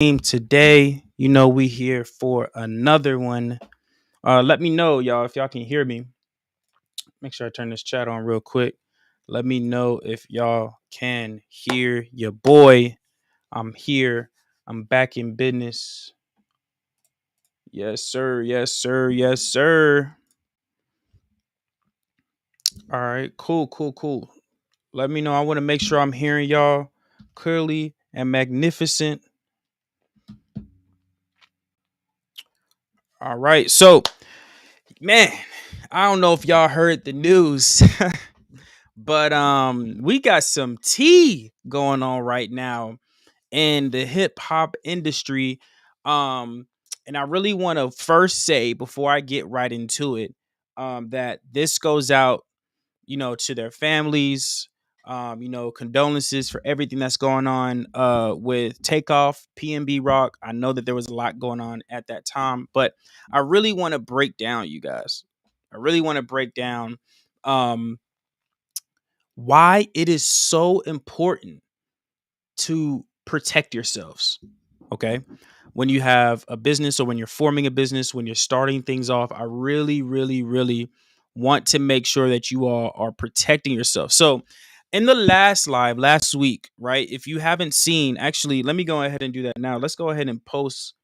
Today, we here for another one. Let me know, y'all, if y'all can hear me. Make sure I turn this chat on real quick. Let me know if y'all can hear your boy. I'm here. I'm back in business. Yes, sir. Yes, sir. Yes, sir. All right. Cool, cool, cool. Let me know. I want to make sure I'm hearing y'all clearly and magnificent. All right. So, man, I don't know if y'all heard the news. But we got some tea going on right now in the hip hop industry. Um and I really want to first say before I get right into it that this goes out, to their families. Condolences for everything that's going on with Takeoff, PNB Rock. I know that there was a lot going on at that time, but I really want to break down, you guys. I really want to break down um why it is so important to protect yourselves. Okay. When you have a business or when you're forming a business, when you're starting things off, I really, really, really want to make sure that you all are protecting yourself. So, in the last live last week, right? If you haven't seen, actually, let me go ahead and do that now. Let's go ahead and post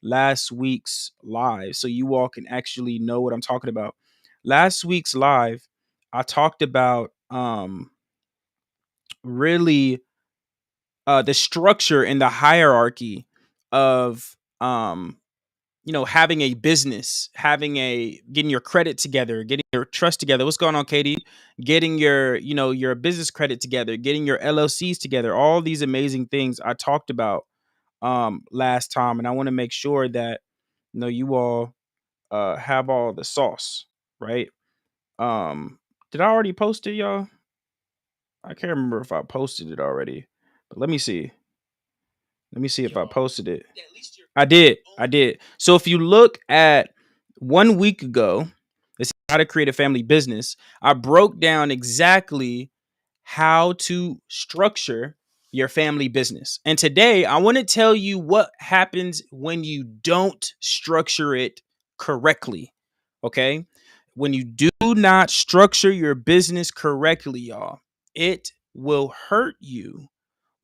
last week's live so you all can actually know what I'm talking about. Last week's live, I talked about really the structure and the hierarchy of having a business, getting your credit together, getting your trust together. What's going on, Katie? Getting your business credit together, getting your LLCs together, all these amazing things I talked about last time. And I want to make sure that you all have all the sauce, right? Did I already post it, y'all? I can't remember if I posted it already, but let me see. Let me see if I posted it. I did. I did. So if you look at 1 week ago, it's how to create a family business. I broke down exactly how to structure your family business. And today I want to tell you what happens when you don't structure it correctly. Okay? When you do not structure your business correctly, y'all, it will hurt you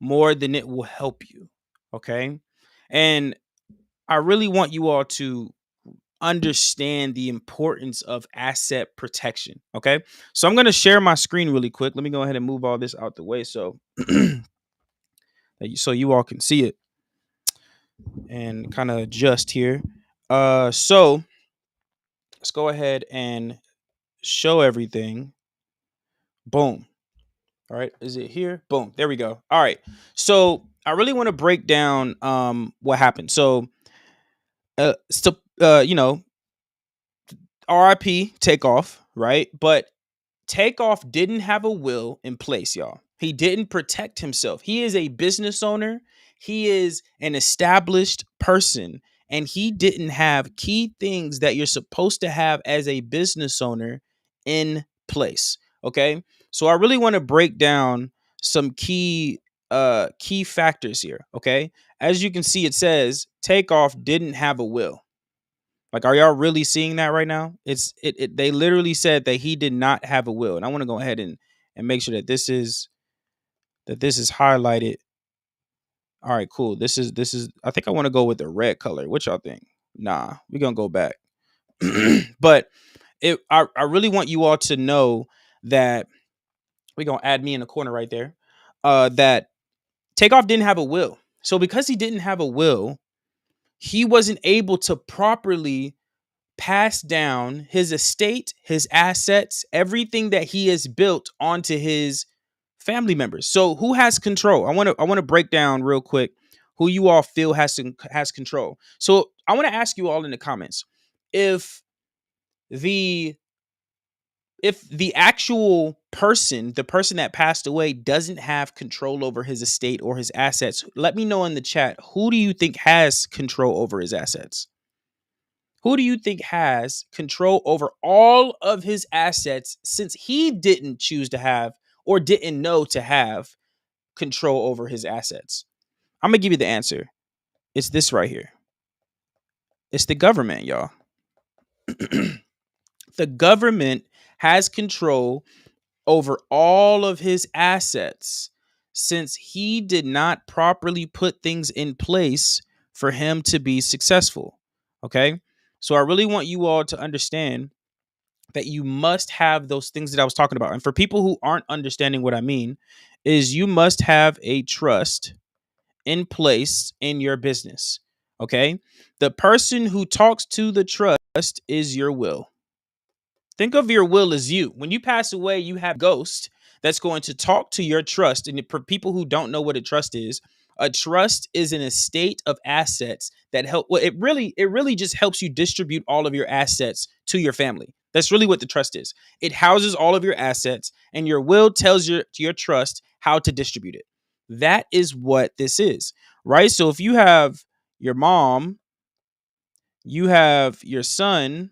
more than it will help you. Okay. And I really want you all to understand the importance of asset protection. Okay. So I'm going to share my screen really quick. Let me go ahead and move all this out the way so you all can see it and kind of adjust here. So let's go ahead and show everything. Boom. All right. Is it here? Boom. There we go. All right. So I really want to break down what happened. So uh, st- uh, you know, RIP Takeoff, right? But Takeoff didn't have a will in place, y'all. He didn't protect himself. He is a business owner. He is an established person, and he didn't have key things that you're supposed to have as a business owner in place. Okay, so I really want to break down some key factors here. Okay, as you can see, it says Takeoff didn't have a will. Like, are y'all really seeing that right now? They literally said that he did not have a will. And I want to go ahead and make sure that this is highlighted. All right, cool. This is I think I want to go with the red color. What y'all think? Nah, we're gonna go back. But I really want you all to know that we're gonna add me in the corner right there. That Takeoff didn't have a will. So because he didn't have a will, he wasn't able to properly pass down his estate, his assets, everything that he has built onto his family members. So who has control? I want to break down real quick who you all feel has control. So I want to ask you all in the comments if the the actual person, the person that passed away doesn't have control over his estate or his assets. Let me know in the chat, who do you think has control over his assets? Who do you think has control over all of his assets since he didn't choose to have or didn't know to have control over his assets? I'm going to give you the answer. It's this right here. It's the government, y'all. The government has control over all of his assets since he did not properly put things in place for him to be successful. Okay. So I really want you all to understand that you must have those things that I was talking about. And for people who aren't understanding what I mean, is you must have a trust in place in your business. Okay. The person who talks to the trust is your will. Think of your will as you. When you pass away, you have a ghost that's going to talk to your trust. And for people who don't know what a trust is an estate of assets that help. Well, it really just helps you distribute all of your assets to your family. That's really what the trust is. It houses all of your assets, and your will tells your trust how to distribute it. That is what this is, right? So if you have your mom, you have your son,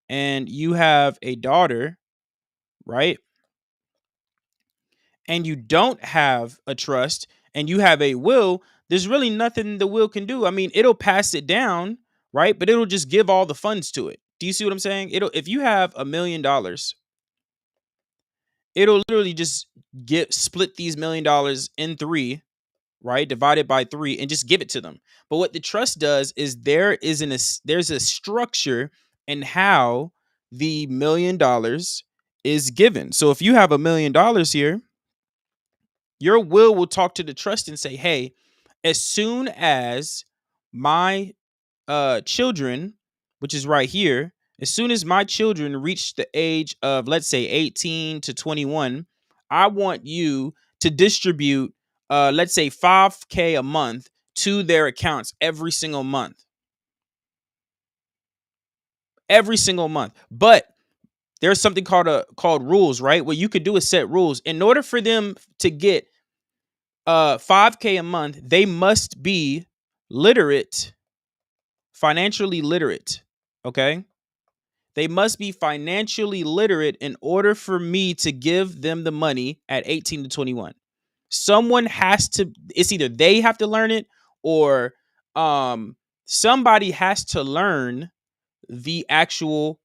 and you have a daughter, right? And you don't have a trust and you have a will, there's really nothing the will can do. I mean, it'll pass it down, right? But it'll just give all the funds to it. Do you see what I'm saying? It'll If you have $1 million, it'll literally just get split these $1 million in three, right? Divided by three and just give it to them. But what the trust does is there's a structure in how the $1 million is given. So if you have $1 million here, your will talk to the trust and say, hey, as soon as my children, which is right here, as soon as my children reach the age of, let's say, 18 to 21, I want you to distribute, let's say, 5K a month to their accounts every single month. Every single month. But there's something called rules, right? What you could do is set rules. In order for them to get 5K a month, they must be literate, financially literate. Okay. They must be financially literate in order for me to give them the money at 18 to 21. Someone has to, it's either they have to learn it or somebody has to learn the actual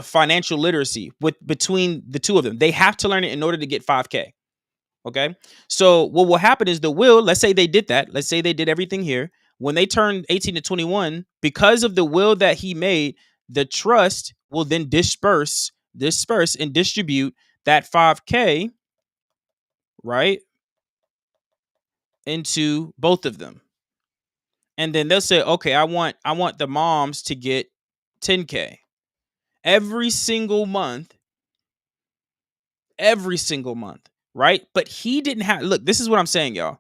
financial literacy between the two of them. They have to learn it in order to get 5K. Okay. So what will happen is the will, let's say they did that. Let's say they did everything here. When they turn 18 to 21, because of the will that he made, the trust will then disperse and distribute that 5K, right, into both of them. And then they'll say, okay, I want the moms to get 10K every single month, right? But he didn't have, look, this is what I'm saying, y'all.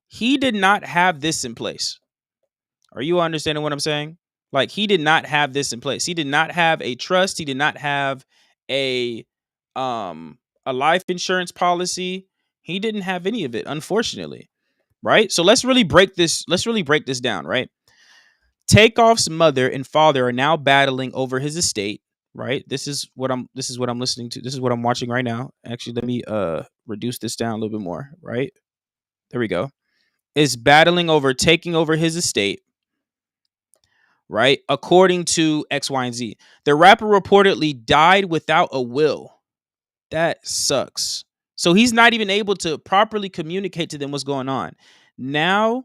He did not have this in place. Are you understanding what I'm saying? Like, he did not have this in place. He did not have a trust. He did not have a a life insurance policy. He didn't have any of it, unfortunately. Right? So let's really break this. Let's really break this down, right? Takeoff's mother and father are now battling over his estate, right? This is what I'm listening to. This is what I'm watching right now. Actually, let me reduce this down a little bit more, right? There we go. Is battling over taking over his estate, right? According to X, Y, and Z. The rapper reportedly died without a will. That sucks. So he's not even able to properly communicate to them what's going on. Now,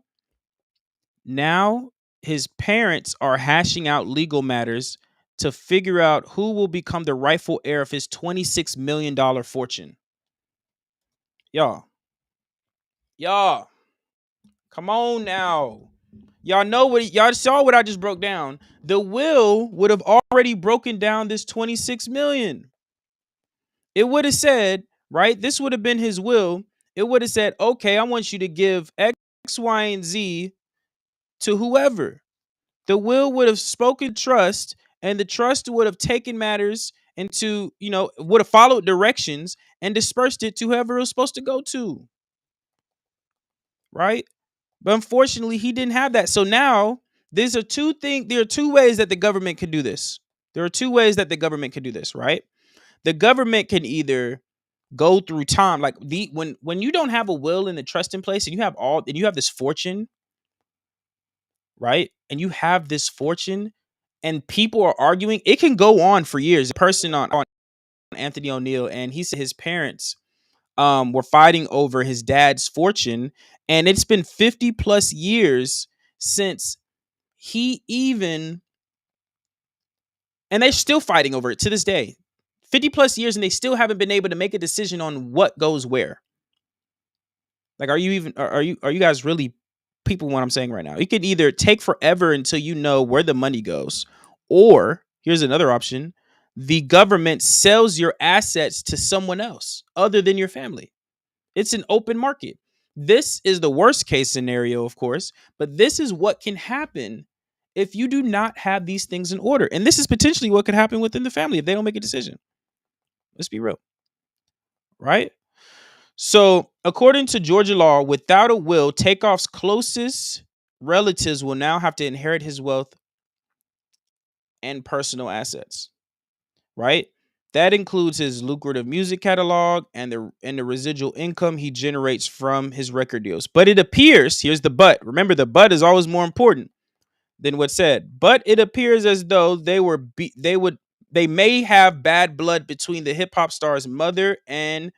now his parents are hashing out legal matters to figure out who will become the rightful heir of his $26 million fortune. Y'all, y'all, come on now. Y'all saw what I just broke down. The will would have already broken down this 26 million. It would have said, right? This would have been his will. It would have said, okay, I want you to give X, Y, and Z to whoever. The will would have spoken trust, and the trust would have taken matters into, would have followed directions and dispersed it to whoever it was supposed to go to. Right? But unfortunately, he didn't have that. So now there are two ways that the government can do this. There are two ways that the government can do this, right? The government can either go through time, like when you don't have a will and a trust in place, and you have this fortune, right? And you have this fortune and people are arguing. It can go on for years. A person on Anthony O'Neill, and he said his parents were fighting over his dad's fortune, and it's been 50 plus years since he even, and they're still fighting over it to this day. 50 plus years and they still haven't been able to make a decision on what goes where. Like, are you even are you guys really people what I'm saying right now? It could either take forever until you know where the money goes, or here's another option: the government sells your assets to someone else other than your family. It's an open market. This is the worst case scenario, of course, but this is what can happen if you do not have these things in order. And this is potentially what could happen within the family if they don't make a decision. Let's be real, right? So, according to Georgia law, without a will, Takeoff's closest relatives will now have to inherit his wealth and personal assets, right? That includes his lucrative music catalog and the residual income he generates from his record deals. But it appears, here's the but. Remember, the but is always more important than what's said. But it appears as though they may have bad blood between the hip hop star's mother and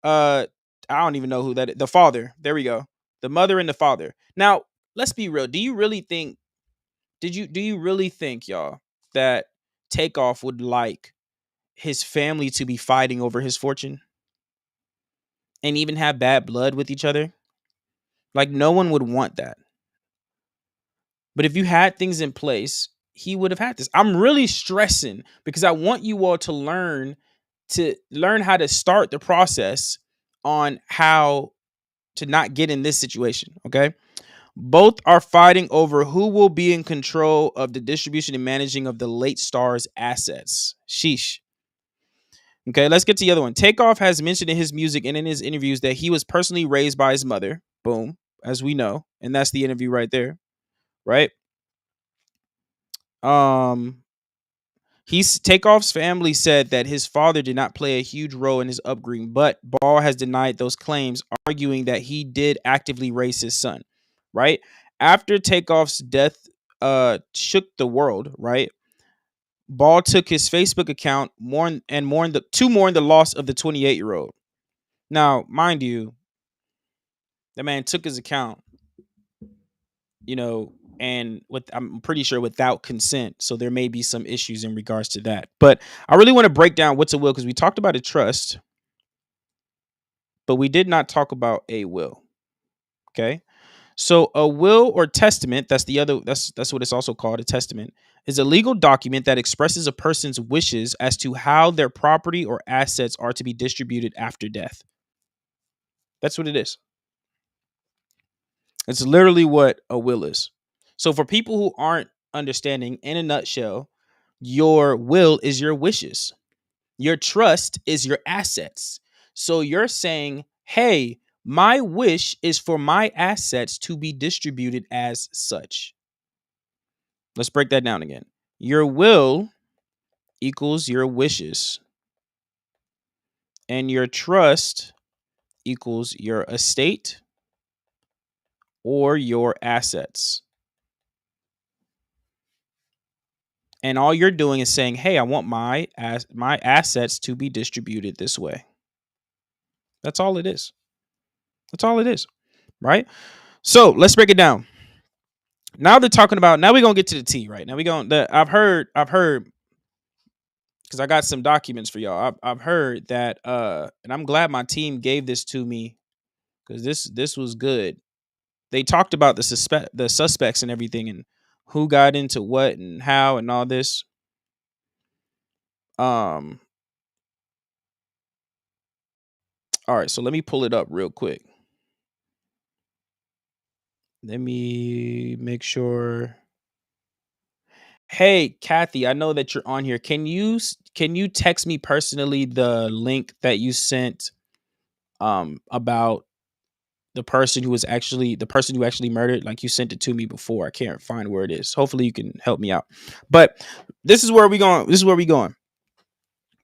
uh I don't even know who that is. The father. There we go. The mother and the father. Now, let's be real. Do you really think, y'all, that Takeoff would like his family to be fighting over his fortune and even have bad blood with each other? Like, no one would want that. But if you had things in place, he would have had this. I'm really stressing because I want you all to learn how to start the process on how to not get in this situation, okay? Both are fighting over who will be in control of the distribution and managing of the late star's assets. Sheesh. Okay, let's get to the other one. Takeoff has mentioned in his music and in his interviews that he was personally raised by his mother. Boom, as we know, and that's the interview right there, right? Um, He's Takeoff's family said that his father did not play a huge role in his upbringing, but Ball has denied those claims, arguing that he did actively raise his son. Right after Takeoff's death, shook the world. Right, Ball took his Facebook account mourned the loss of the 28-year-old. Now, mind you, the man took his account, you know, and with I'm pretty sure without consent. So there may be some issues in regards to that. But I really want to break down what's a will because we talked about a trust, but we did not talk about a will. Okay. So a will or testament, that's what it's also called, a testament, is a legal document that expresses a person's wishes as to how their property or assets are to be distributed after death. That's what it is. It's literally what a will is. So for people who aren't understanding, in a nutshell, your will is your wishes. Your trust is your assets. So you're saying, hey, my wish is for my assets to be distributed as such. Let's break that down again. Your will equals your wishes, and your trust equals your estate or your assets. And all you're doing is saying, hey, I want my assets to be distributed this way. That's all it is. That's all it is. Right? So let's break it down. Now they're talking about, now we're gonna get to the T, right? Now I've heard because I got some documents for y'all. I've heard that and I'm glad my team gave this to me because this was good. They talked about the suspects and everything and who got into what and how and all this. Um all right, so let me pull it up real quick. Let me make sure. Hey, Kathy, I know that you're on here. Can you text me personally the link that you sent about the person who actually murdered? Like, you sent it to me before. I can't find where it is. Hopefully you can help me out. But this is where we going. This is where we going.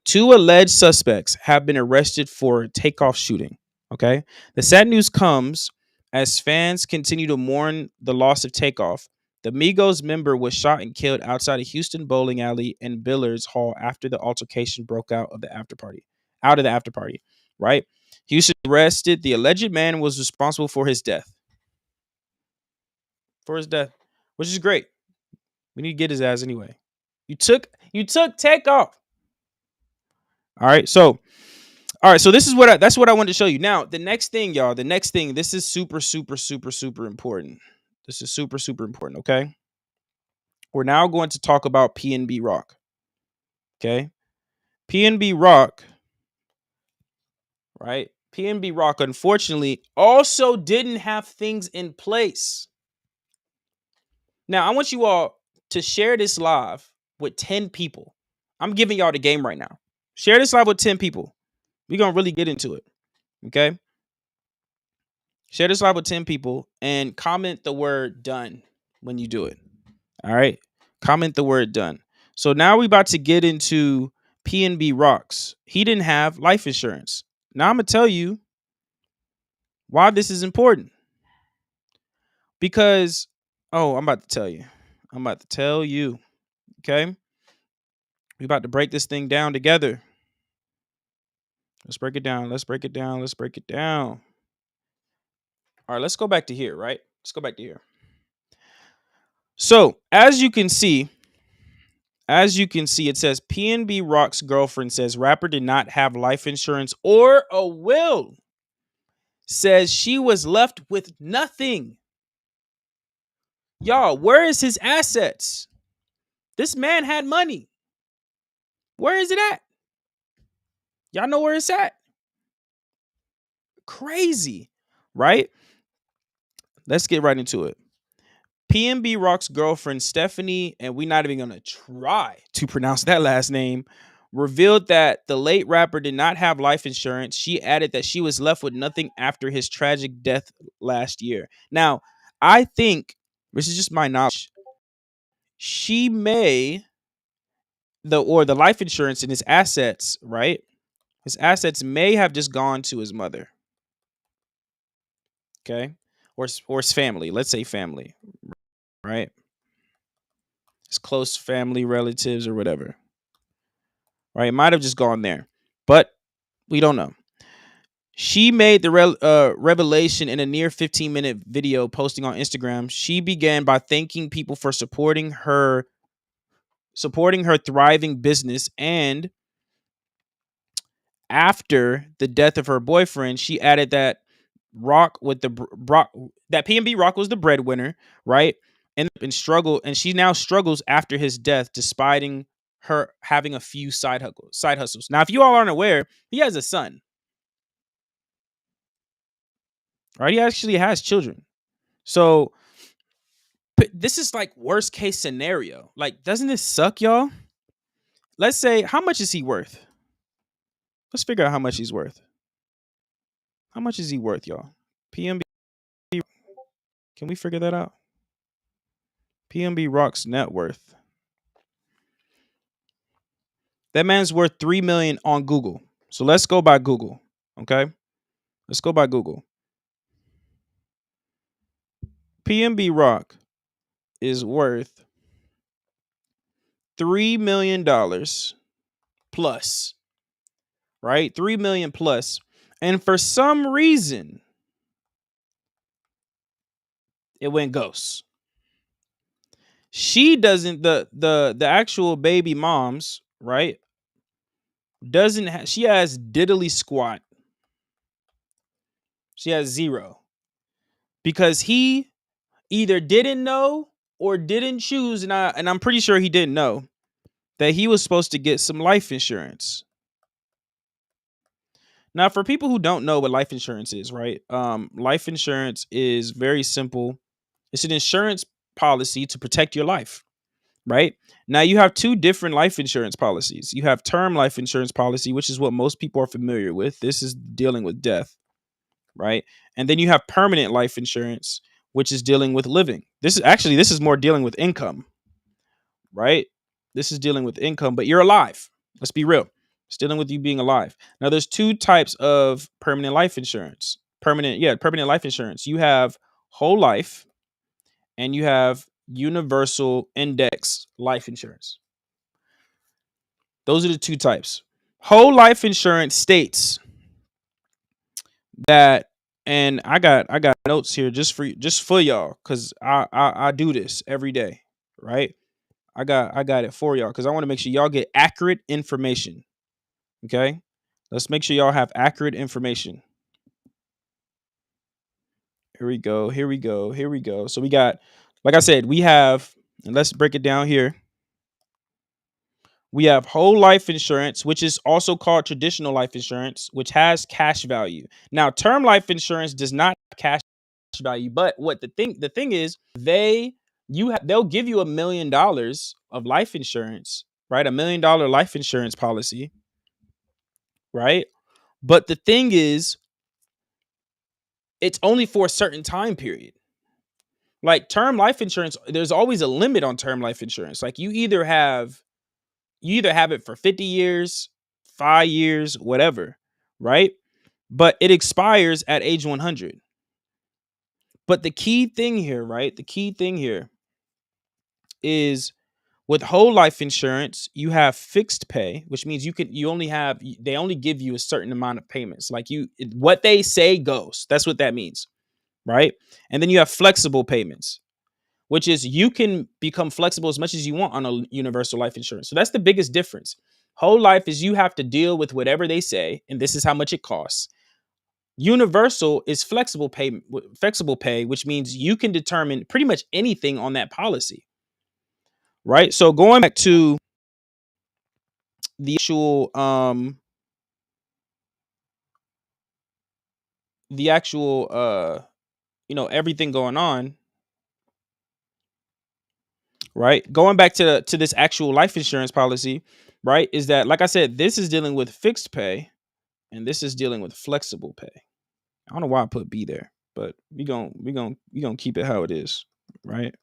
Two alleged suspects have been arrested for Takeoff shooting. Okay. The sad news comes as fans continue to mourn the loss of Takeoff. The Migos member was shot and killed outside a Houston bowling alley and Billards Hall after the altercation broke out of the after party. Right? Houston arrested the alleged man was responsible for his death. Which is great. We need to get his ass anyway. You took Takeoff. All right, so that's what I wanted to show you. Now, the next thing, y'all, this is super, super, super, super important. This is super, super important, okay? We're now going to talk about PNB Rock. Okay? PNB Rock, right? PNB Rock, unfortunately, also didn't have things in place. Now, I want you all to share this live with 10 people. I'm giving y'all the game right now. Share this live with 10 people. We're going to really get into it. Okay? Share this live with 10 people and comment the word done when you do it. All right? Comment the word done. So now we about to get into PNB Rocks. He didn't have life insurance. Now I'm going to tell you why this is important. Because, I'm about to tell you. Okay? We about to break this thing down together. Let's break it down. All right, let's go back to here, right? Let's go back to here. So, as you can see, it says PNB Rock's girlfriend says rapper did not have life insurance or a will. Says she was left with nothing. Y'all, where is his assets? This man had money. Where is it at? Y'all know where it's at? Crazy, right? Let's get right into it. PNB Rock's girlfriend, Stephanie, and we're not even going to try to pronounce that last name, revealed that the late rapper did not have life insurance. She added that she was left with nothing after his tragic death last year. Now, I think, this is just my knowledge, the life insurance and his assets, right? His assets may have just gone to his mother. Okay? Or his family. Let's say family. Right? His close family, relatives, or whatever. Right? It might have just gone there. But we don't know. She made the revelation in a near 15-minute video posting on Instagram. She began by thanking people for supporting her thriving business, and after the death of her boyfriend, she added that that PNB Rock was the breadwinner, right? And she now struggles after his death, despite her having a few side hustles. Now, if you all aren't aware, he has a son. Right? He actually has children. So this is like worst case scenario. Like, doesn't this suck, y'all? Let's say, how much is he worth? Let's figure out how much he's worth. How much is he worth, y'all? PNB, can we figure that out? PNB Rock's net worth. That man's worth $3 million on Google. So let's go by Google. Okay? Let's go by Google. PNB Rock is worth $3 million plus. Right? $3 million plus. And for some reason, it went ghost. She doesn't, the actual baby moms, right? She has diddly squat. She has zero. Because he either didn't know or didn't choose, and I'm pretty sure he didn't know, that he was supposed to get some life insurance. Now, for people who don't know what life insurance is, right? Life insurance is very simple. It's an insurance policy to protect your life, right? Now, you have two different life insurance policies. You have term life insurance policy, which is what most people are familiar with. This is dealing with death, right? And then you have permanent life insurance, which is dealing with living. This is more dealing with income, right? This is dealing with income, but you're alive. Let's be real. It's dealing with you being alive. Now, there's two types of permanent life insurance. Permanent life insurance. You have whole life and you have universal index life insurance. Those are the two types. Whole life insurance states that, and I got notes here just for y'all, because I do this every day, right? I got it for y'all because I want to make sure y'all get accurate information. Okay, let's make sure y'all have accurate information. Here we go. Here we go. Here we go. So we got, like I said, we have, and let's break it down here. We have whole life insurance, which is also called traditional life insurance, which has cash value. Now, term life insurance does not have cash value, but what the thing is, they'll give you $1 million of life insurance, right? $1 million life insurance policy, right? But the thing is, it's only for a certain time period. Like term life insurance, there's always a limit on term life insurance. Like you either have it for 50 years, 5 years, whatever, right? But it expires at age 100. But the key thing here, right? The key thing here is with whole life insurance, you have fixed pay, which means they only give you a certain amount of payments. Like what they say goes. That's what that means, right? And then you have flexible payments, which is you can become flexible as much as you want on a universal life insurance. So that's the biggest difference. Whole life is you have to deal with whatever they say, and this is how much it costs. Universal is flexible pay, which means you can determine pretty much anything on that policy, right? So going back to the actual everything going on, right? Going back to this actual life insurance policy, right? Is that, like I said, this is dealing with fixed pay and this is dealing with flexible pay. I don't know why I put B there, but we gonna keep it how it is, right?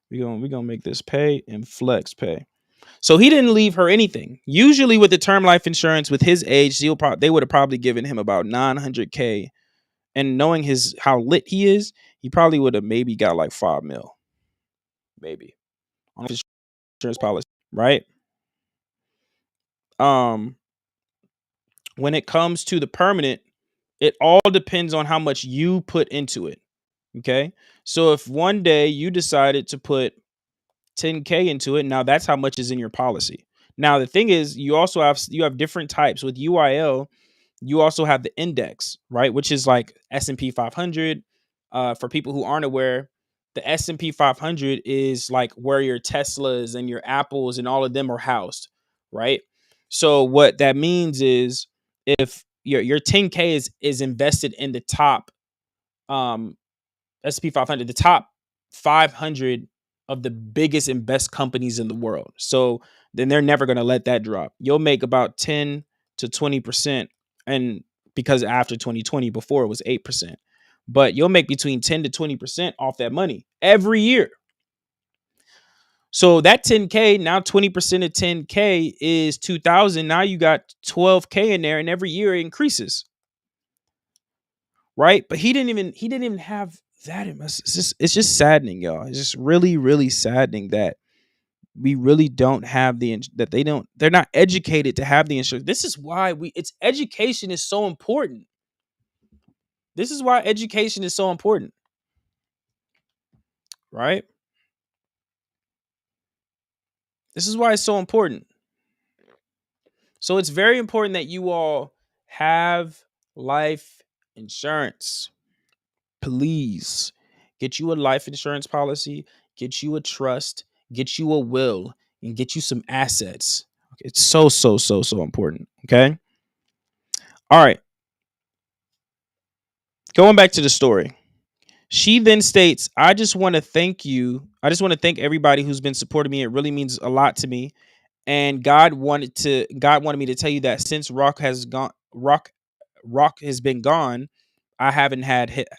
We gonna make this pay and flex pay. So he didn't leave her anything. Usually with the term life insurance, with his age, they would have probably given him about 900K. And knowing how lit he is, he probably would have maybe got like 5 mil, maybe on his insurance policy, right? Um, when it comes to the permanent, it all depends on how much you put into it. Okay. So if one day you decided to put 10K into it, now that's how much is in your policy. Now the thing is, you have different types with UIL. You also have the index, right, which is like S&P 500. For people who aren't aware, the S&P 500 is like where your Teslas and your Apples and all of them are housed, right? So what that means is if your 10K is invested in the top um S&P 500, the top 500 of the biggest and best companies in the world. So then they're never going to let that drop. You'll make about 10 to 20%. And because after 2020, before it was 8%, but you'll make between 10 to 20% off that money every year. So that 10K, now 20% of 10K is 2,000. Now you got 12K in there, and every year it increases. Right? But he didn't even have that. It's just saddening, y'all. It's just really, really saddening that we really don't have they're not educated to have the insurance. This is why education is so important. This is why education is so important, right? This is why it's so important. So it's very important that you all have life insurance. Please get you a life insurance policy, get you a trust, get you a will, and get you some assets. It's so, so, so, so important. Okay. All right. Going back to the story. She then states, I just want to thank you. I just want to thank everybody who's been supporting me. It really means a lot to me. And God wanted me to tell you that since Rock has been gone,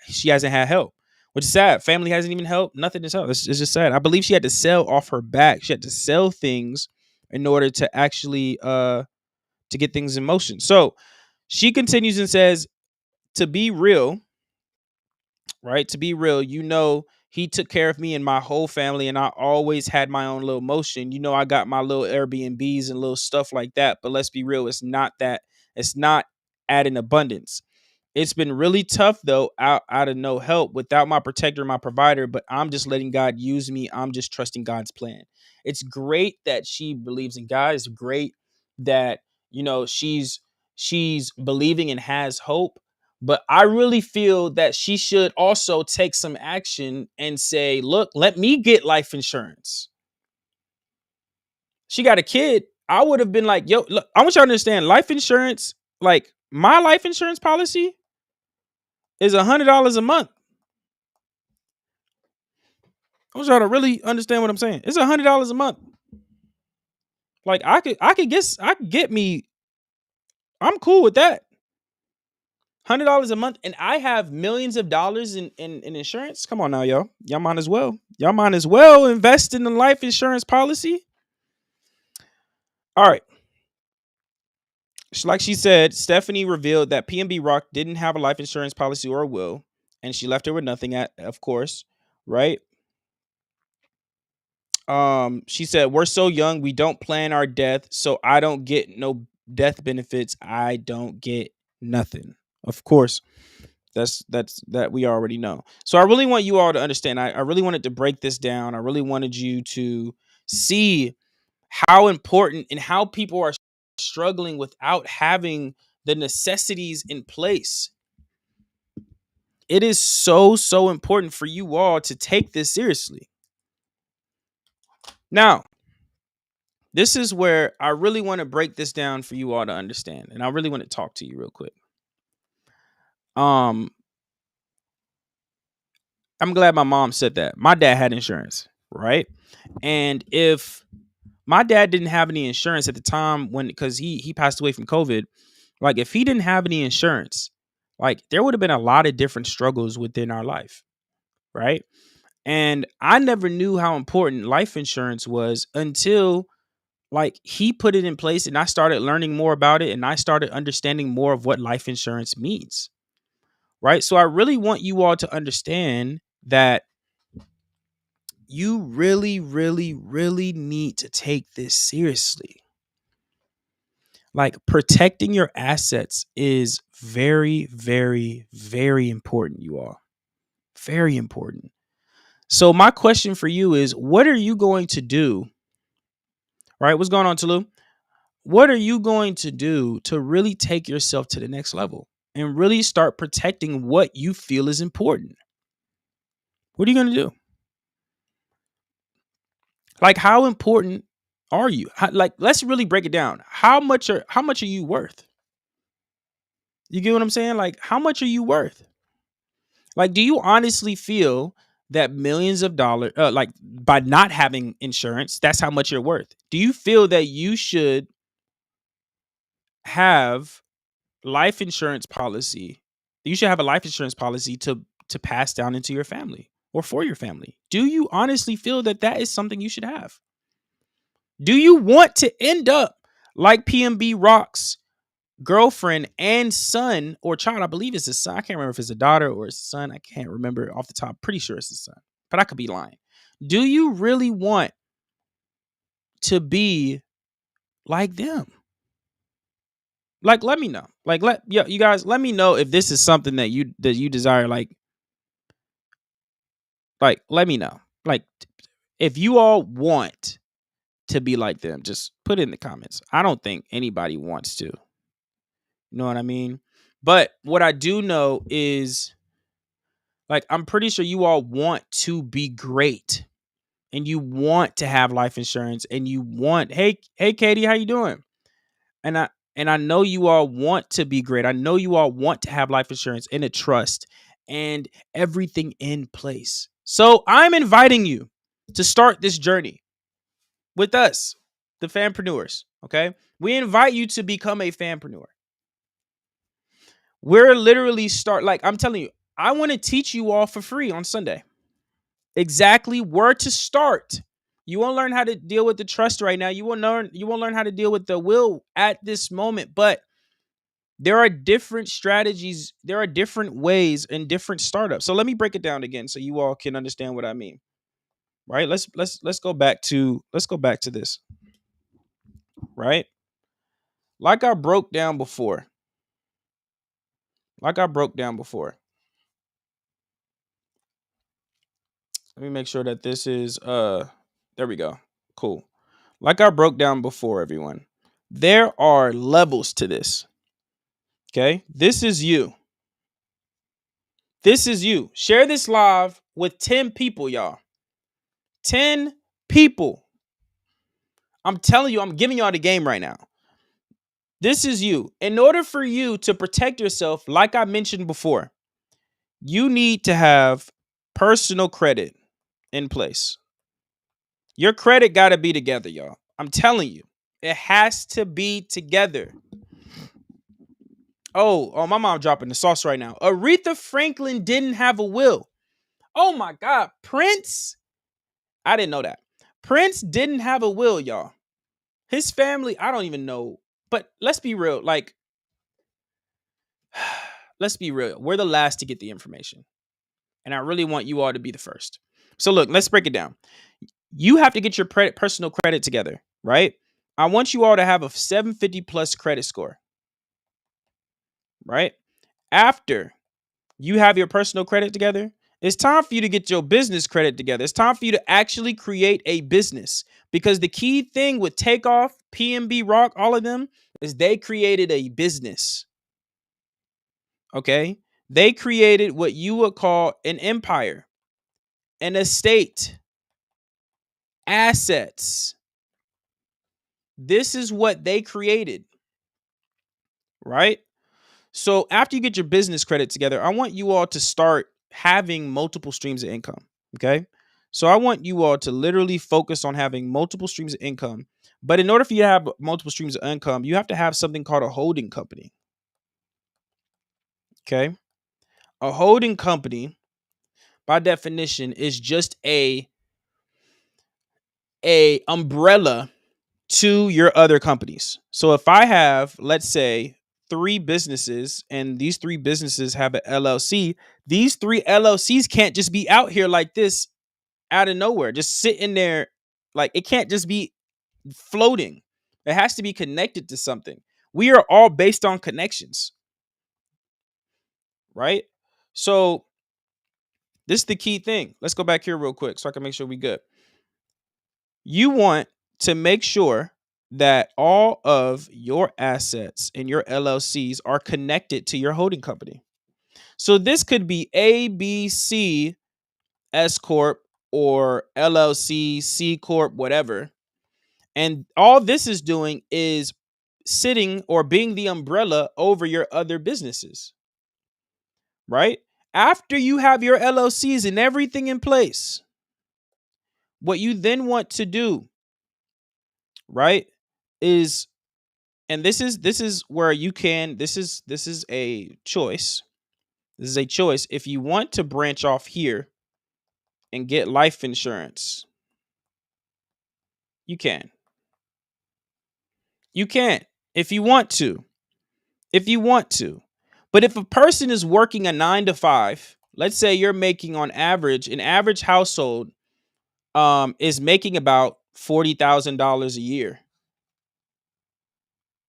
she hasn't had help, which is sad. Family hasn't even helped. Nothing is help. It's just sad. I believe she had to sell off her back. She had to sell things in order to actually to get things in motion. So she continues and says, to be real, right? To be real, He took care of me and my whole family, and I always had my own little motion. I got my little Airbnbs and little stuff like that. But let's be real, it's not that. It's not at an abundance. It's been really tough though, out of no help, without my protector, my provider. But I'm just letting God use me. I'm just trusting God's plan. It's great that she believes in God. It's great that she's believing and has hope. But I really feel that she should also take some action and say, look, let me get life insurance. She got a kid. I would have been like, yo, look, I want you to understand life insurance, like my life insurance policy is $100 a month. I want y'all to really understand what I'm saying. It's $100 a month. Like I could get me. I'm cool with that. $100 a month, and I have millions of dollars in insurance. Come on now, y'all. Y'all might as well. Y'all might as well invest in the life insurance policy. All right. Like she said, Stephanie revealed that PNB Rock didn't have a life insurance policy or a will, and she left her with nothing. Of course, right? She said, we're so young, we don't plan our death, so I don't get no death benefits. I don't get nothing. Of course, that we already know. So I really want you all to understand. I really wanted to break this down. I really wanted you to see how important and how people are struggling without having the necessities in place. It is so important for you all to take this seriously. Now, this is where I really want to break this down for you all to understand. And I really want to talk to you real quick. I'm glad my mom said that. My dad had insurance, right? And if my dad didn't have any insurance at the time, because he passed away from COVID, like if he didn't have any insurance, like there would have been a lot of different struggles within our life, right? And I never knew how important life insurance was until like he put it in place, and I started learning more about it, and I started understanding more of what life insurance means. Right? So I really want you all to understand that you really need to take this seriously. Like protecting your assets is very important, you all. Very important. So my question for you is, what are you going to do? Right? What's going on, Tulu? What are you going to do to really take yourself to the next level and really start protecting what you feel is important? What are you going to do? Like, how important are you? Like, let's really break it down. How much are you worth? You get what I'm saying? Like, how much are you worth? Like, do you honestly feel that millions of dollars, like by not having insurance, that's how much you're worth? Do you feel that you should have life insurance policy? You should have a life insurance policy to pass down into your family or for your family. Do you honestly feel that that is something you should have? Do you want to end up like PNB Rock's girlfriend and son or child? I believe it's his son. I can't remember if it's a daughter or his son. I can't remember off the top. Pretty sure it's his son, but I could be lying. Do you really want to be like them? Like, let me know. Like, you guys, let me know if this is something that you desire. Like, let me know. Like, if you all want to be like them, just put it in the comments. I don't think anybody wants to. You know what I mean? But what I do know is, like, I'm pretty sure you all want to be great, and you want to have life insurance, and you want, hey Katie, how you doing? And I know you all want to be great. I know you all want to have life insurance and a trust and everything in place. So I'm inviting you to start this journey with us, the fanpreneurs. Okay. We invite you to become a fanpreneur. We're literally like I'm telling you, I want to teach you all for free on Sunday exactly where to start. You won't learn how to deal with the trust right now. You won't learn how to deal with the will at this moment, but There are different strategies, there are different ways and different startups. So let me break it down again so you all can understand what I mean. Right? Let's go back to this, right? Like I broke down before. Like I broke down before. Let me make sure that this is there we go. Cool. Like I broke down before, everyone. There are levels to this. Okay? This is you. This is you. Share this live with 10 people, y'all. 10 people. I'm telling you, I'm giving y'all the game right now. This is you. In order for you to protect yourself, like I mentioned before, you need to have personal credit in place. Your credit got to be together, y'all. I'm telling you, it has to be together. Oh, my mom dropping the sauce right now. Aretha Franklin didn't have a will. Oh my God. Prince? I didn't know that. Prince didn't have a will, y'all. His family, I don't even know. But let's be real. Like, let's be real. We're the last to get the information. And I really want you all to be the first. So look, let's break it down. You have to get your personal credit together, right? I want you all to have a 750 plus credit score, right? After you have your personal credit together, it's time for you to get your business credit together. It's time for you to actually create a business, because the key thing with Takeoff, PNB Rock, all of them is they created a business. Okay? They created what you would call an empire, an estate, assets. This is what they created, right? So after you get your business credit together, I want you all to start having multiple streams of income. Okay. So I want you all to literally focus on having multiple streams of income. But in order for you to have multiple streams of income, you have to have something called a holding company. Okay. A holding company, by definition, is just a umbrella to your other companies. So if I have, let's say, 3 businesses and these 3 businesses have an LLC, these 3 LLCs can't just be out here like this out of nowhere, just sitting there. Like, it can't just be floating. It has to be connected to something. We are all based on connections, right? So this is the key thing. Let's go back here real quick so I can make sure we good. You want to make sure that all of your assets in your LLCs are connected to your holding company. So this could be A, B, C, S Corp, or LLC, C Corp, whatever. And all this is doing is sitting or being the umbrella over your other businesses, right? After you have your LLCs and everything in place, what you then want to do, right, is, and this is where you can, this is a choice. This is a choice. If you want to branch off here and get life insurance, you can. You can if you want to. If you want to. But if a person is working a 9 to 5, let's say you're making on average, an average household is making about $40,000 a year.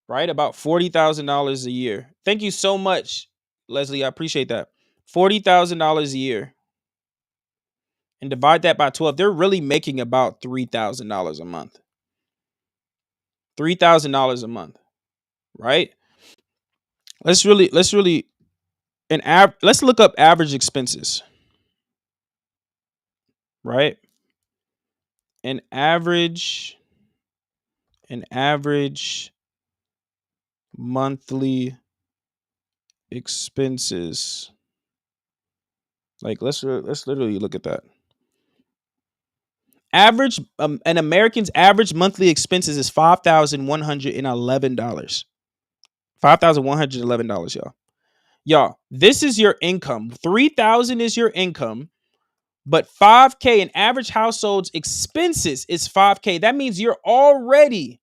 Right? About $40,000 a year. Thank you so much, Leslie. I appreciate that. $40,000 a year. And divide that by 12. They're really making about $3,000 a month. $3,000 a month. Right? Let's let's look up average expenses. Right? An average monthly expenses. Like, let's literally look at that. Average an American's average monthly expenses is $5,111. $5,111, y'all. Y'all, this is your income. 3,000 is your income, but 5K, an average household's expenses is 5K. That means you're already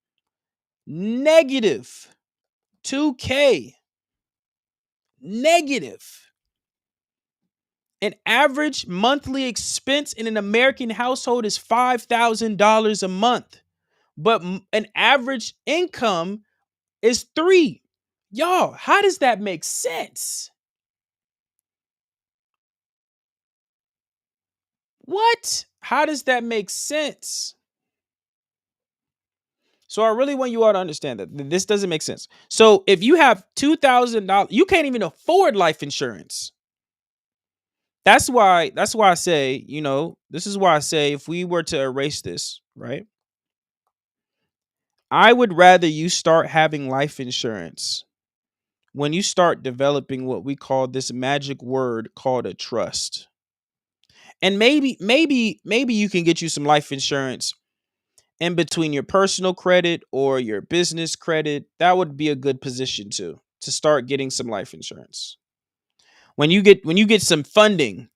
negative 2K. Negative. An average monthly expense in an American household is $5,000 a month, but an average income is three. Y'all, how does that make sense? What? How does that make sense? So I really want you all to understand that this doesn't make sense. So if you have $2,000, you can't even afford life insurance. That's why I say, this is why I say if we were to erase this, right? I would rather you start having life insurance when you start developing what we call this magic word called a trust. And maybe you can get you some life insurance in between your personal credit or your business credit. That would be a good position to start getting some life insurance. When you get some funding,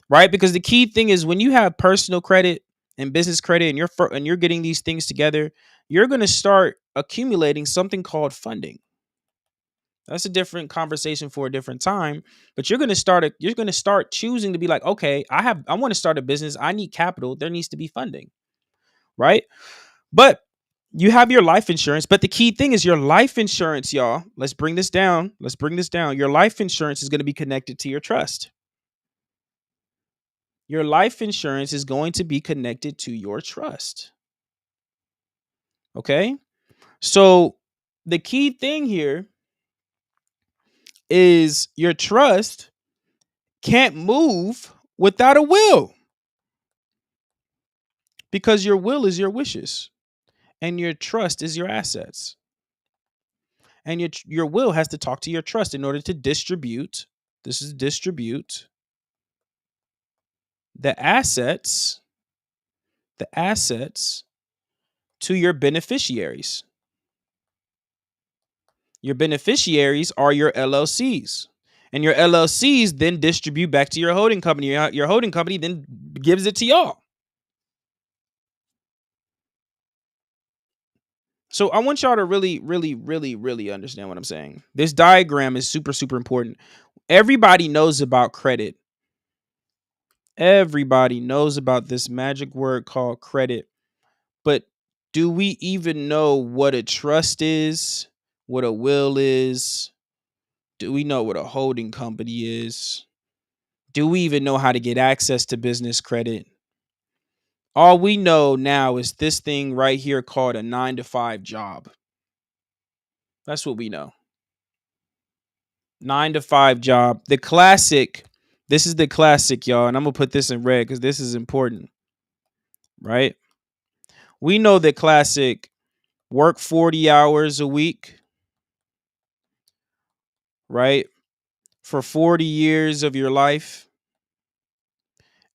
right? Because the key thing is when you have personal credit and business credit and you're getting these things together, you're going to start accumulating something called funding. That's a different conversation for a different time, but you're going to start choosing to be like, okay, I want to start a business. I need capital. There needs to be funding, right? But you have your life insurance, but the key thing is your life insurance, y'all. Let's bring this down. Your life insurance is going to be connected to your trust. Your life insurance is going to be connected to your trust. Okay? So the key thing here is your trust can't move without a will, because your will is your wishes and your trust is your assets. And your will has to talk to your trust in order to distribute. This is distribute the assets, the assets to your beneficiaries. Your beneficiaries are your LLCs. And your LLCs then distribute back to your holding company. Your holding company then gives it to y'all. So I want y'all to really, really, really, really understand what I'm saying. This diagram is super, super important. Everybody knows about credit. Everybody knows about this magic word called credit. But do we even know what a trust is? What a will is? Do we know what a holding company is? Do we even know how to get access to business credit? All we know now is this thing right here called a 9 to 5 job. That's what we know. 9 to 5 job. The classic. This is the classic, y'all. And I'm going to put this in red because this is important. Right? We know the classic work 40 hours a week. Right? For 40 years of your life.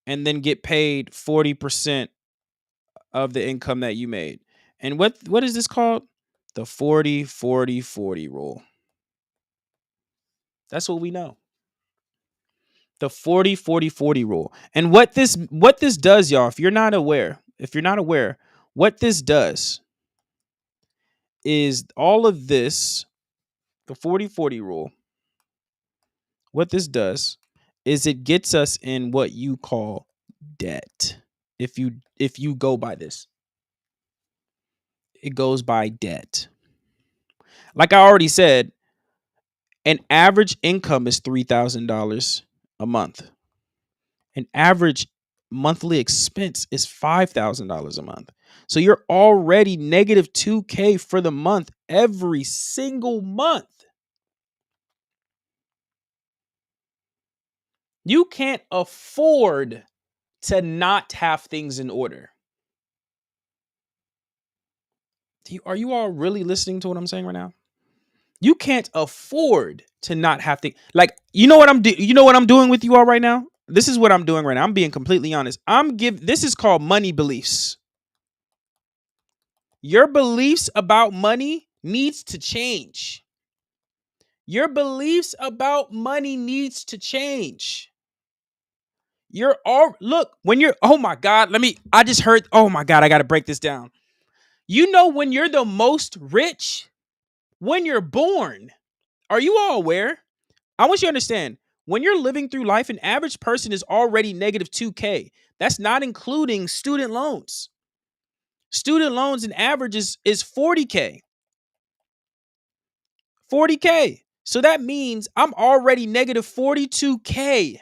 And then get paid 40% of the income that you made. And what is this called? The 40-40-40 rule. That's what we know. The 40-40-40 rule. And what this does, y'all, if you're not aware, what this does is all of this, the 40-40 rule, what this does is it gets us in what you call debt. If you go by this, it goes by debt. Like I already said, an average income is $3,000 a month. An average monthly expense is $5,000 a month. So you're already negative $2,000 for the month every single month. You can't afford to not have things in order. Are you all really listening to what I'm saying right now? You can't afford to not have things. Like, you know what I'm doing with you all right now? This is what I'm doing right now. I'm being completely honest. This is called money beliefs. Your beliefs about money needs to change. Your beliefs about money needs to change. Oh my God, I just heard, oh my God, I got to break this down. You know, when you're the most rich, when you're born, are you all aware? I want you to understand, when you're living through life, an average person is already negative 2K. That's not including student loans. Student loans in average is 40K. 40K. So that means I'm already negative 42K.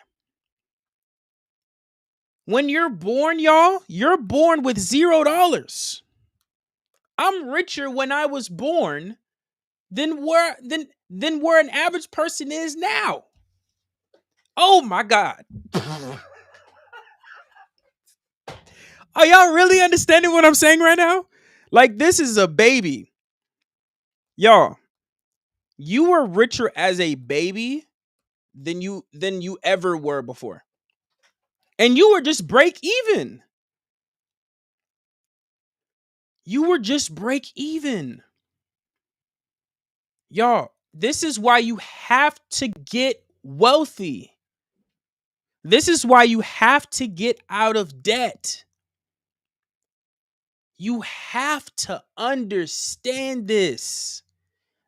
When you're born, y'all, you're born with $0. I'm richer when I was born than where an average person is now. Oh my God. Are y'all really understanding what I'm saying right now? Like, this is a baby. Y'all, you were richer as a baby than you ever were before. And you were just break even. You were just break even. Y'all, this is why you have to get wealthy. This is why you have to get out of debt. You have to understand this.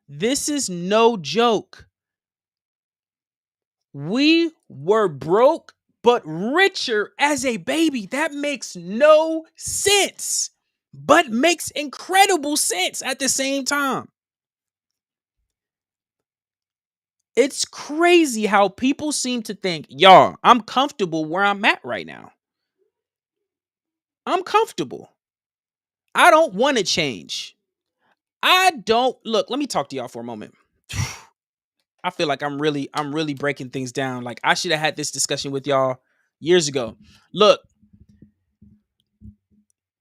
This is no joke. We were broke but richer as a baby. That makes no sense, but makes incredible sense at the same time. It's crazy how people seem to think, y'all, I'm comfortable where I'm at right now. I'm comfortable. I don't want to change. I don't look, let me talk to y'all for a moment. I feel like I'm really breaking things down. Like, I should have had this discussion with y'all years ago. Look,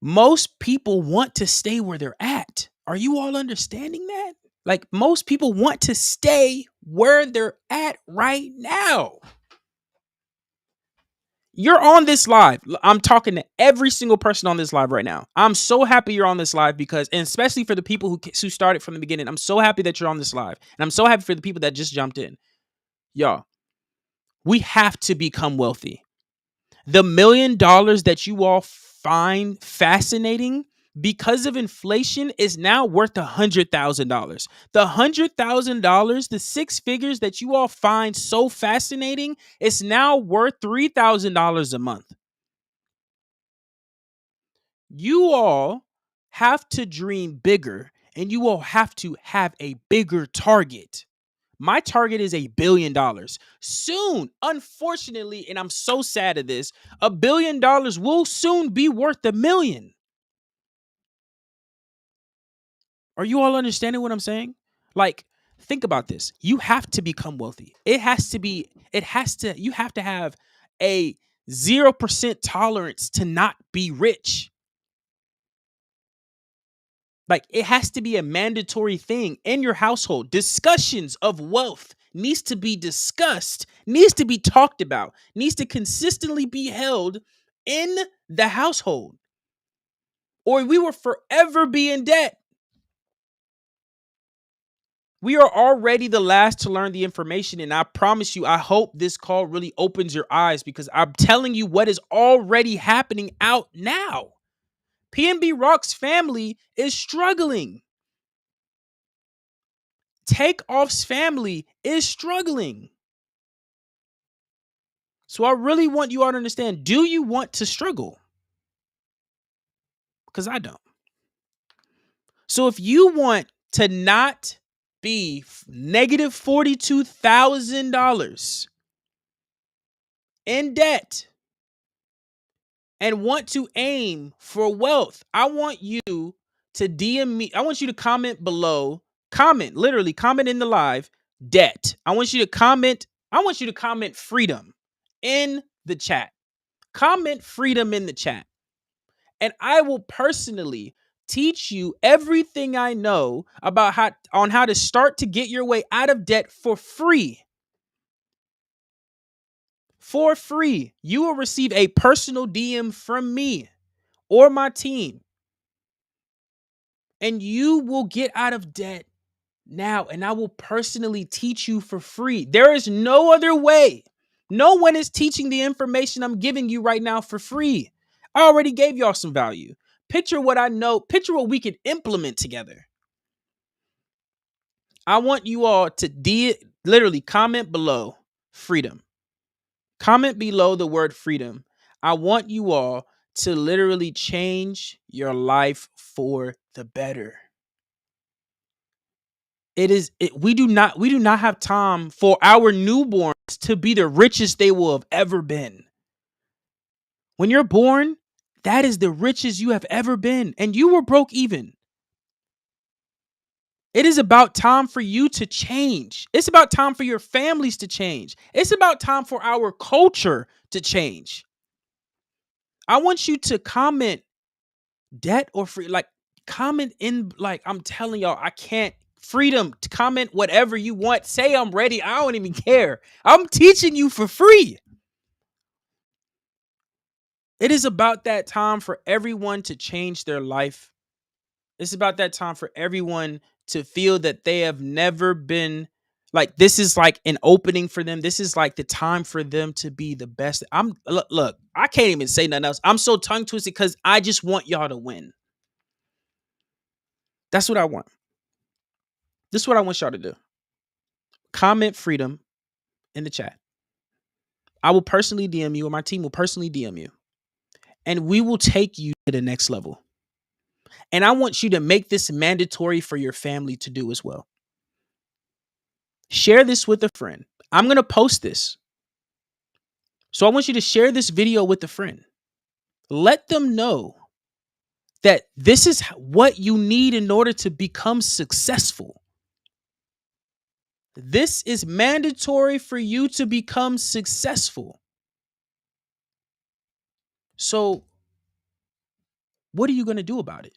most people want to stay where they're at. Are you all understanding that? Like, most people want to stay where they're at right now. You're on this live. I'm talking to every single person on this live right now. I'm so happy you're on this live because, and especially for the people who started from the beginning, I'm so happy that you're on this live. And I'm so happy for the people that just jumped in. Y'all, we have to become wealthy. The $1 million that you all find fascinating because of inflation is now worth $100,000. The $100,000, the six figures that you all find so fascinating, is now worth $3,000 a month. You all have to dream bigger, and you all have to have a bigger target. My target is $1 billion. Soon, unfortunately, and I'm so sad of this, $1 billion will soon be worth $1 million. Are you all understanding what I'm saying? Like, think about this. You have to become wealthy. You have to have a 0% tolerance to not be rich. Like, it has to be a mandatory thing in your household. Discussions of wealth needs to be discussed, needs to be talked about, needs to consistently be held in the household, or we will forever be in debt. We are already the last to learn the information, and I promise you, I hope this call really opens your eyes because I'm telling you what is already happening out now. PNB Rock's family is struggling. Takeoffs family is struggling. So I really want you all to understand, do you want to struggle? Because I don't. So if you want to not be negative $42,000 in debt and want to aim for wealth, I want you to DM me. I want you to comment below. Literally comment in the live, debt. I want you to comment freedom in the chat. Comment freedom in the chat. And I will personally teach you everything I know about how to start to get your way out of debt for free. For free. You will receive a personal DM from me or my team. And you will get out of debt now. And I will personally teach you for free. There is no other way. No one is teaching the information I'm giving you right now for free. I already gave y'all some value. Picture what I know. Picture what we can implement together. I want you all to literally comment below freedom. Comment below the word freedom. I want you all to literally change your life for the better. We do not have time for our newborns to be the richest they will have ever been. When you're born, that is the richest you have ever been, and you were broke even. It is about time for you to change. It's about time for your families to change. It's about time for our culture to change. I want you to comment debt or free, like comment in, like I'm telling y'all, I can't freedom to comment whatever you want. Say I'm ready. I don't even care. I'm teaching you for free. It is about that time for everyone to change their life. It's about that time for everyone to feel that they have never been, like, this is like an opening for them. This is like the time for them to be the best. Look, I can't even say nothing else. I'm so tongue twisted because I just want y'all to win. That's what I want. This is what I want y'all to do. Comment freedom in the chat. I will personally DM you, or my team will personally DM you, and we will take you to the next level. And I want you to make this mandatory for your family to do as well. Share this with a friend. I'm going to post this. So I want you to share this video with a friend. Let them know that this is what you need in order to become successful. This is mandatory for you to become successful. So what are you going to do about it?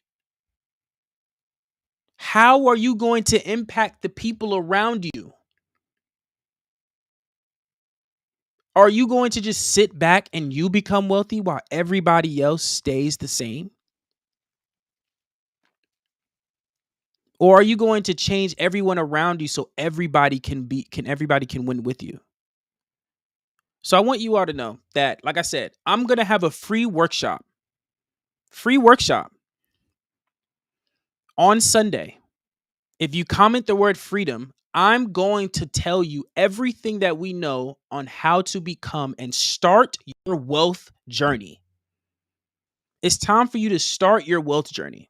How are you going to impact the people around you? Are you going to just sit back and you become wealthy while everybody else stays the same? Or are you going to change everyone around you so everybody can win with you? So I want you all to know that, like I said, I'm going to have a free workshop on Sunday. If you comment the word freedom, I'm going to tell you everything that we know on how to become and start your wealth journey. It's time for you to start your wealth journey.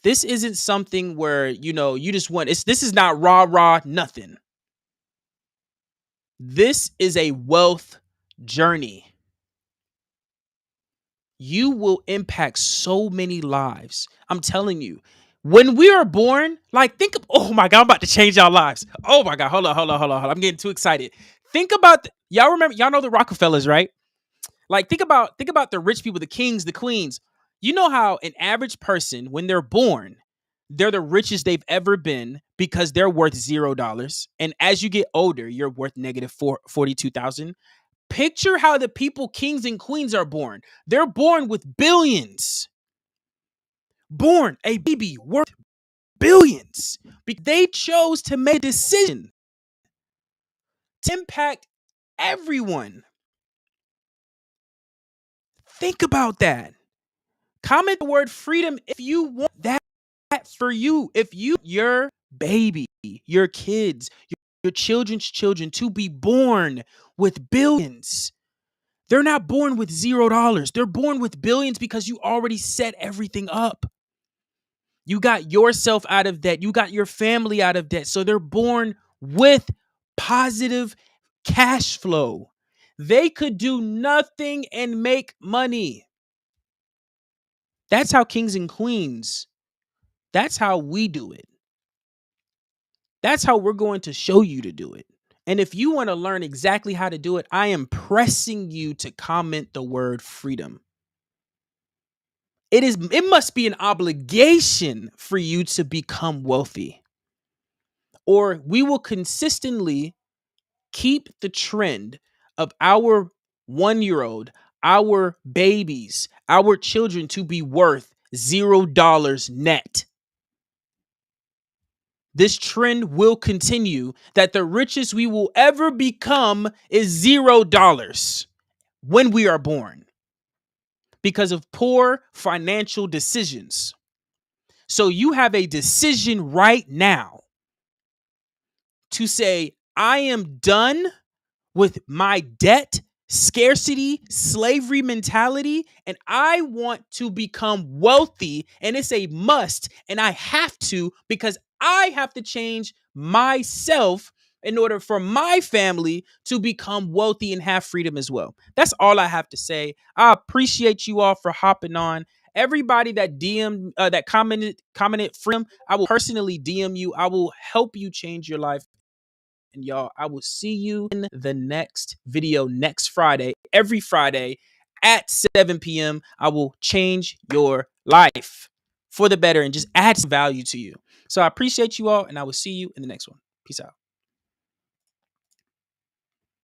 This isn't something where, you just want, this is not rah, nothing. This is a wealth journey. You will impact so many lives. I'm telling you, when we are born, like, think of, oh my God, I'm about to change y'all lives. Oh my God, hold on. I'm getting too excited. Think about, y'all know the Rockefellers, right? Like, think about the rich people, the kings, the queens. You know how an average person, when they're born, they're the richest they've ever been because they're worth $0. And as you get older, you're worth negative 42,000. Picture how the people, kings and queens, are born. They're born with billions. Born a baby worth billions. They chose to make a decision to impact everyone. Think about that. Comment the word freedom if you want that for you. If you, your baby, your kids, your children's children to be born with billions. They're not born with $0. They're born with billions because you already set everything up. You got yourself out of debt. You got your family out of debt. So they're born with positive cash flow. They could do nothing and make money. That's how kings and queens, that's how we do it. That's how we're going to show you to do it. And if you want to learn exactly how to do it, I am pressing you to comment the word freedom. It must be an obligation for you to become wealthy. Or we will consistently keep the trend of our 1-year-old, our babies, our children to be worth $0 net. This trend will continue that the richest we will ever become is $0 when we are born because of poor financial decisions. So you have a decision right now to say, I am done with my debt, scarcity, slavery mentality, and I want to become wealthy. And it's a must. And I have to, because I have to change myself in order for my family to become wealthy and have freedom as well. That's all I have to say. I appreciate you all for hopping on. Everybody that that commented freedom, I will personally DM you. I will help you change your life. And y'all, I will see you in the next video next Friday. Every Friday at 7 p.m. I will change your life for the better and just add some value to you. So I appreciate you all, and I will see you in the next one. Peace out.